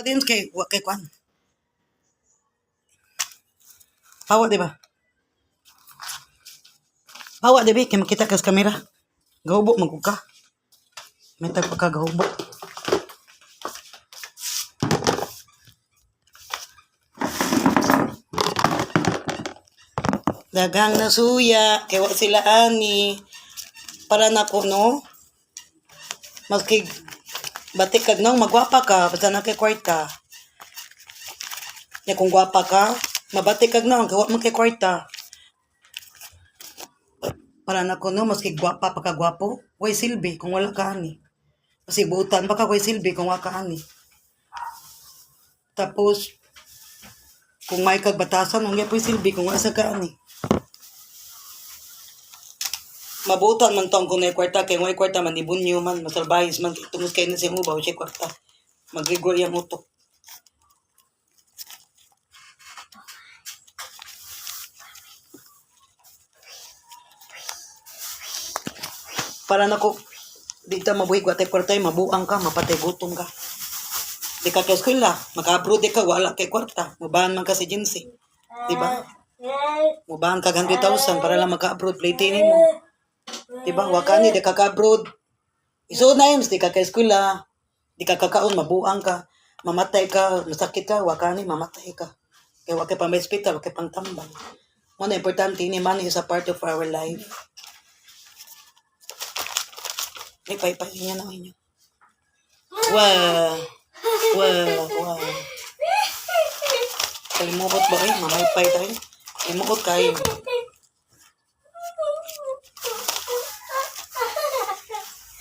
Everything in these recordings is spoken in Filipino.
Din kay kwan. Pawa di ba? Pawa di ba kay makita ka sa kamera. Gahubo magug ka. May tag pagka gahubo. Daghang nasuya kay wa sila ani para nako no. Maski batik kag nang magwapa ka basta na kay kwarta. Ya kung gwapa ka, mabatik kag nang gawa man kay kwarta. Para nako no maski gwapa pa ka gwapo, way silbi kung wala ka ani. Kasi buutan baka way silbi kung wala ka ani. Tapos kung may kagbatasan, ang yapoy silbi kung wala sa ka ani. Mabutan man tong kung may kwarta kay may kwarta man ibunyo man masalbayis man tungos kay na si ubaw siya kwarta. Magrigor yang utok. Para nako di ta mabuhi gwatay kwarta mabuang ka mapatay gutom ka. Di ka kay eskwela, maka-abroad di ka wala kay kwarta, mubahan man ka si Jinsi. Di ba? Mubahan ka 100,000 para lang maka-abroad playtinin mo. Di ba? Wakani di ka ka-abroad. Iso names di ka kay eskwela, di ka kakaon mabuang ka, mamatay ka, masakit ka, wakani mamatay ka. Kaya wakay pang hospital, wakay pang tambal. Mo na importante ni money is a part of our life. May paypay niya na inyo. Wow. Wow. Kalimukot ba kayo? Mamaypay tayo. Kalimukot kayo.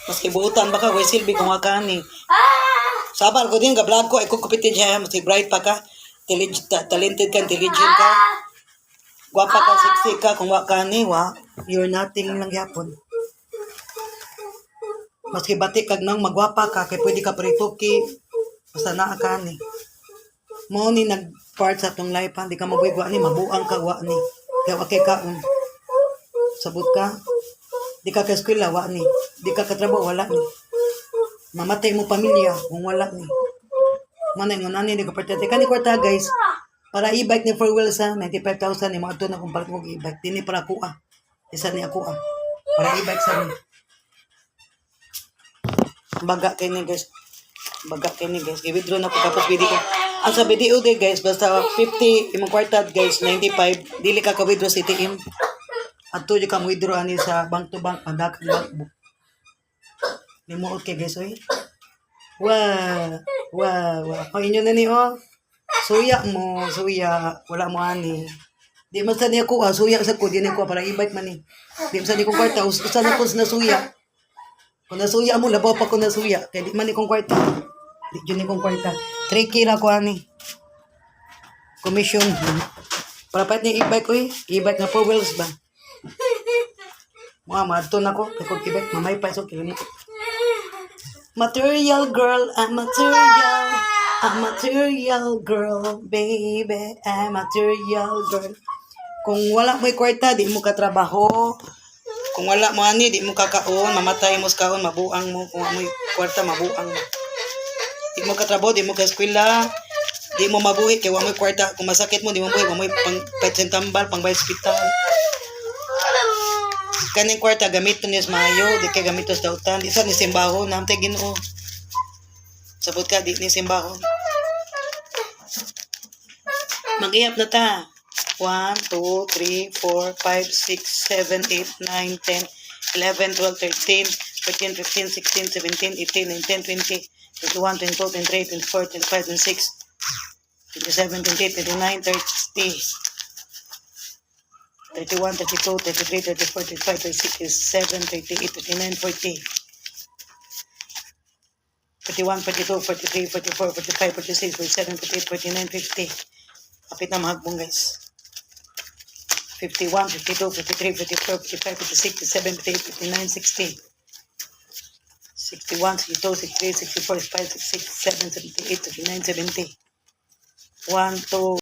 Maski buutan baka, way silbi kung wakani. Sabar ko din, ka-vlog ko, ay kukupitin siya, maski bright pa ka, talented ka, intelligent ka, gwapa ka, sexy ka, kung wakani, you're nothing lang yapon. Maski batik kag nang magwapa ka, kay pwede ka parituki, basta naa ka ni. Mo ni nag-part sa tong life, di ka mabuigwa ni, mabuang ka, wa ni. Kaya wakay kaon. Sabot ka, di ka ka-eskwela, wa ni. Di ka katrabaho, wala ni. Mamatay mo pamilya, kung wala ni. Manay mo nani, di ka partete. Kani kwarta guys, para e-bike ni 4 wheels ha, 95,000 ni mga ito na kung palit mo e-bike. Dini para ako isa ni ako para e-bike sa rin. Baga kay ni guys. I-withdraw na ko tapos video ko. Ang sa video de guys, basta 50 imong kwarta guys, 95. Dili ka ka-withdraw sa ATM. Adto di ka withdraw ani sa bank to bank, padak bank book. Limuot kay guys oy. Wow. O inyo na ni oh. Suya mo, wala mo ani. Di man sa niya ko, suya sa ko, di na ko para e-bike man ni. Di man sa ni ko kwarta, usa na ko na suya. Kung nasuya mo, labaw pa ko nasuya. Kaya di man ni kong kwarta. Di yun ni kong kwarta. 3K na ko ani. Commission. Para pahit niya e-bike ko e-bike na 4 wheels ba? Mga madto na ko. Kaya kong e-bike, mamay pa iso kilimot. Material girl, I'm material. I'm material girl, baby. I'm material girl. Kung wala mo'y kwarta, di mo katrabaho. Kung wala mo ani, di mo kakaon, mamatay mo sa kaon, mabuang mo. Kung amoy kwarta, mabuang mo. Di mo katrabaho, di mo ka-eskwela, di mo mabuhi, kaya amoy kwarta. Kung masakit mo, di mo mabuhi, amoy pang petsen tambal, pang bay hospital. Kaning kwarta, gamit to niya sa mayo, di kaya gamit to sa dautan. Di sa ni simbaho, namtay Ginoo. Sabot ka, di ni simbaho. Mag-iap na ta. 1, 2, 3, 4, 5, 6, 7, 8, 9, 10, 11, 12, 13, 14, 15, 16, 17, 18, 19, 20, 21, 22, 23, 24, 25, 26, 27, 28, 29, 30, 31, 32, 33, 34, 35, 36, 37, 38, 39, 40, 41, 42, 43, 44, 45, 46, 47, 48, 49, 50. Kapit na mahagbong guys. 51, 52, 53, 54, 55, 56, 57, 58, 59, 60. 61, 62, 63, 64, 65, 66, 67, 78, 79, 70. 1, 2.